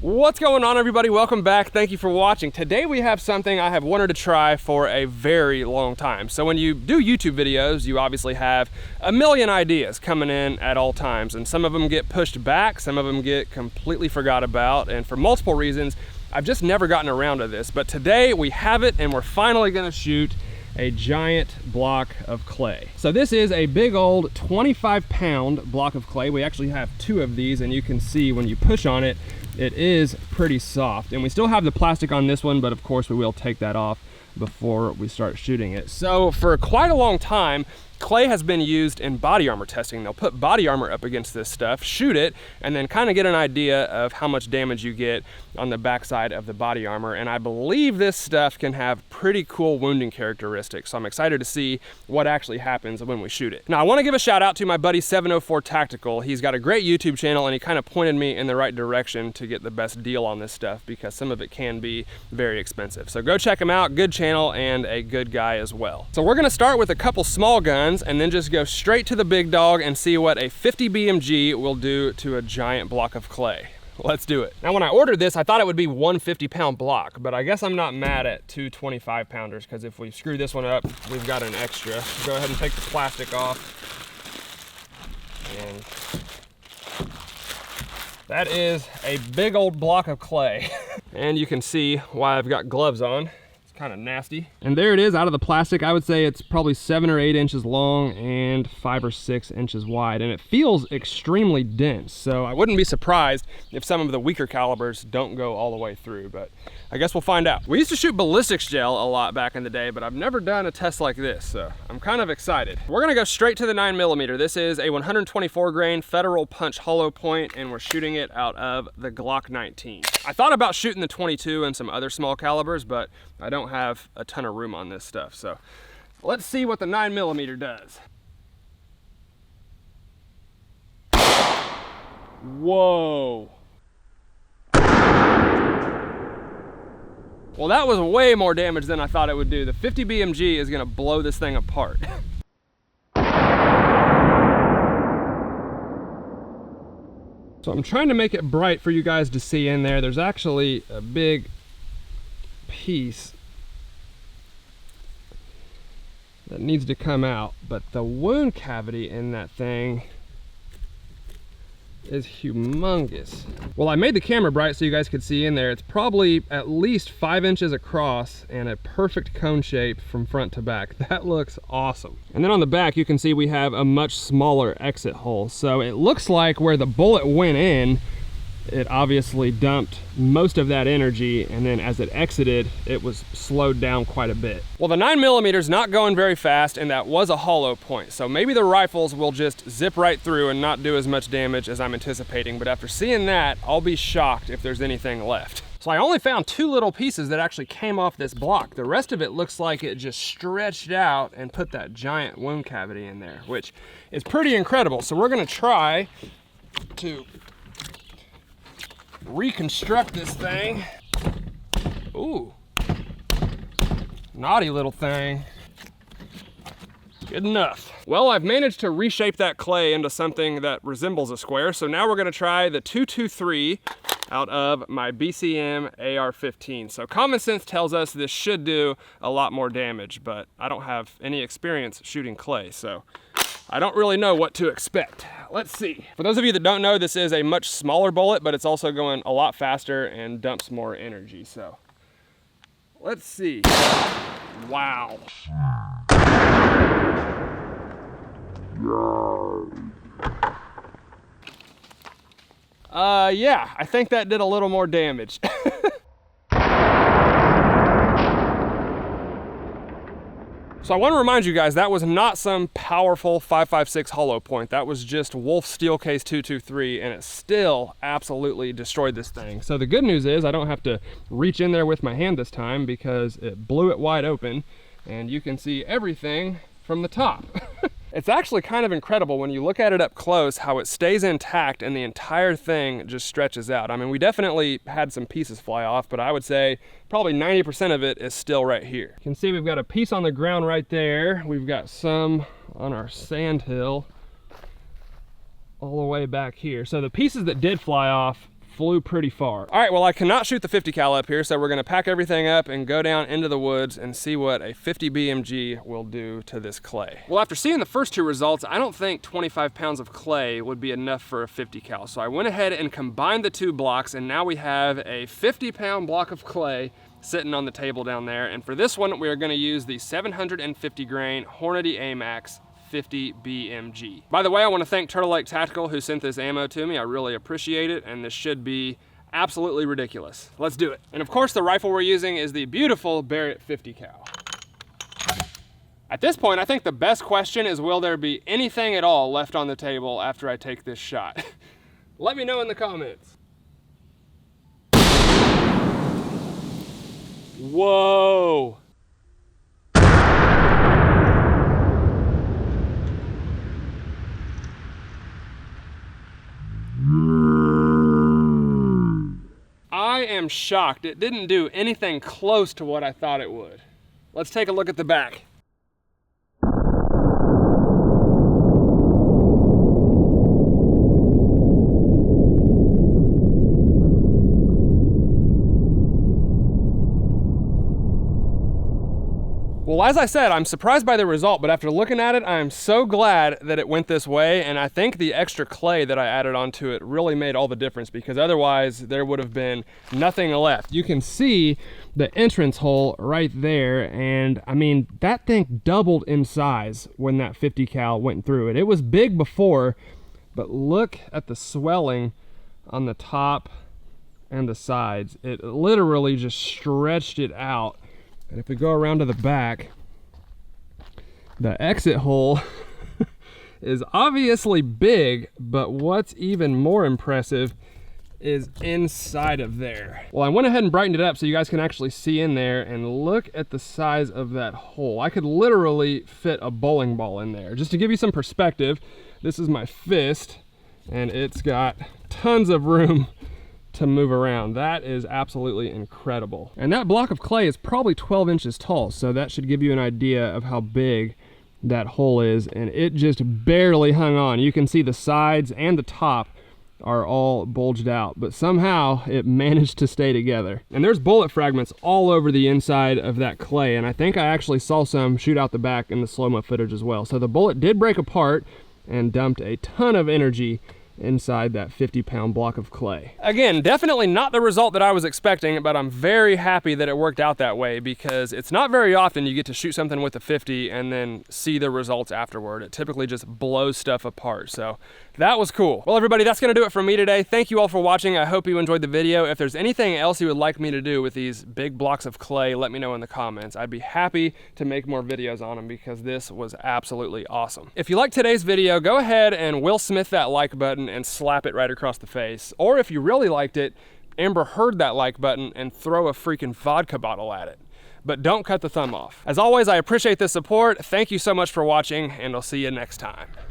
What's going on, everybody? Welcome back. Thank you for watching. Today we have something I have wanted to try for a very long time. So when you do YouTube videos, you obviously have a million ideas coming in at all times, and some of them get pushed back, some of them get completely forgot about, and for multiple reasons, I've just never gotten around to this. But today we have it, and we're finally gonna shoot a giant block of clay. So this is a big old 25-pound block of clay. We actually have two of these, and you can see when you push on it, it is pretty soft. And we still have the plastic on this one, but of course we will take that off before we start shooting it. So for quite a long time, clay has been used in body armor testing. They'll put body armor up against this stuff, shoot it, and then kind of get an idea of how much damage you get on the backside of the body armor. And I believe this stuff can have pretty cool wounding characteristics. So I'm excited to see what actually happens when we shoot it. Now I want to give a shout out to my buddy 704 Tactical. He's got a great YouTube channel, and he kind of pointed me in the right direction to get the best deal on this stuff, because some of it can be very expensive. So go check him out. Good channel and a good guy as well. So we're going to start with a couple small guns and then just go straight to the big dog and see what a 50 BMG will do to a giant block of clay. Let's do it. Now when I ordered this, I thought it would be one 50-pound block, but I guess I'm not mad at two 25-pounders, because if we screw this one up, we've got an extra. Go ahead and take the plastic off. And that is a big old block of clay. And you can see why I've got gloves on. Kind of nasty. And there it is out of the plastic. I would say it's probably 7 or 8 inches long and 5 or 6 inches wide, and it feels extremely dense. So I wouldn't be surprised if some of the weaker calibers don't go all the way through, but I guess we'll find out. We used to shoot ballistics gel a lot back in the day, but I've never done a test like this, so I'm kind of excited. We're gonna go straight to the 9mm. This is a 124 grain Federal Punch hollow point, and we're shooting it out of the Glock 19. I thought about shooting the 22 and some other small calibers, but I don't have a ton of room on this stuff. So let's see what the 9mm does. Whoa. Well, that was way more damage than I thought it would do. The 50 BMG is gonna blow this thing apart. So I'm trying to make it bright for you guys to see in there. There's actually a big piece that needs to come out, but the wound cavity in that thing is humongous. Well, I made the camera bright so you guys could see in there. It's probably at least 5 inches across and a perfect cone shape from front to back. That looks awesome. And then on the back, you can see we have a much smaller exit hole. So it looks like where the bullet went in, it obviously dumped most of that energy, and then as it exited, it was slowed down quite a bit. Well, the 9mm is not going very fast, and that was a hollow point, so maybe the rifles will just zip right through and not do as much damage as I'm anticipating, but after seeing that, I'll be shocked if there's anything left. So I only found 2 little pieces that actually came off this block. The rest of it looks like it just stretched out and put that giant wound cavity in there, which is pretty incredible. So we're gonna try to reconstruct this thing. Ooh, naughty little thing. Good enough. Well, I've managed to reshape that clay into something that resembles a square, so now we're gonna try the 223 out of my BCM AR-15. So common sense tells us this should do a lot more damage, but I don't have any experience shooting clay, so I don't really know what to expect. Let's see. For those of you that don't know, this is a much smaller bullet, but it's also going a lot faster and dumps more energy, so let's see. Wow. Yeah, I think that did a little more damage. So I want to remind you guys, that was not some powerful 5.56 hollow point. That was just Wolf Steelcase 223, and it still absolutely destroyed this thing. So the good news is I don't have to reach in there with my hand this time, because it blew it wide open, and you can see everything from the top. It's actually kind of incredible when you look at it up close how it stays intact and the entire thing just stretches out. I mean, we definitely had some pieces fly off, but I would say probably 90% of it is still right here. You can see we've got a piece on the ground right there. We've got some on our sand hill all the way back here. So the pieces that did fly off flew pretty far. All right, well, I cannot shoot the 50 cal up here, so we're gonna pack everything up and go down into the woods and see what a 50 BMG will do to this clay. Well, after seeing the first two results, I don't think 25 pounds of clay would be enough for a 50 cal. So I went ahead and combined the two blocks, and now we have a 50-pound block of clay sitting on the table down there. And for this one, we are gonna use the 750 grain Hornady AMAX 50 BMG. By the way, I want to thank Turtle Lake Tactical who sent this ammo to me. I really appreciate it, and this should be absolutely ridiculous. Let's do it. And of course, the rifle we're using is the beautiful Barrett 50 cal. At this point, I think the best question is, will there be anything at all left on the table after I take this shot? Let me know in the comments. Whoa. I am shocked. It didn't do anything close to what I thought it would. Let's take a look at the back. Well, as I said, I'm surprised by the result, but after looking at it, I'm so glad that it went this way, and I think the extra clay that I added onto it really made all the difference, because otherwise there would have been nothing left. You can see the entrance hole right there, and I mean, that thing doubled in size when that 50 cal went through it. It was big before, but look at the swelling on the top and the sides. It literally just stretched it out. And if we go around to the back, the exit hole is obviously big, but what's even more impressive is inside of there. Well, I went ahead and brightened it up so you guys can actually see in there, and look at the size of that hole. I could literally fit a bowling ball in there. Just to give you some perspective, this is my fist, and it's got tons of room to move around. That is absolutely incredible. And that block of clay is probably 12 inches tall, so that should give you an idea of how big that hole is, and it just barely hung on. You can see the sides and the top are all bulged out, but somehow it managed to stay together. And there's bullet fragments all over the inside of that clay, and I think I actually saw some shoot out the back in the slow-mo footage as well. So the bullet did break apart and dumped a ton of energy inside that 50-pound block of clay. Again, definitely not the result that I was expecting, but I'm very happy that it worked out that way, because it's not very often you get to shoot something with a 50 and then see the results afterward. It typically just blows stuff apart, so that was cool. Well, everybody, that's gonna do it for me today. Thank you all for watching. I hope you enjoyed the video. If there's anything else you would like me to do with these big blocks of clay, let me know in the comments. I'd be happy to make more videos on them, because this was absolutely awesome. If you liked today's video, go ahead and Will Smith that like button and slap it right across the face. Or if you really liked it, Amber Heard that like button and throw a freaking vodka bottle at it. But don't cut the thumb off. As always, I appreciate the support. Thank you so much for watching, and I'll see you next time.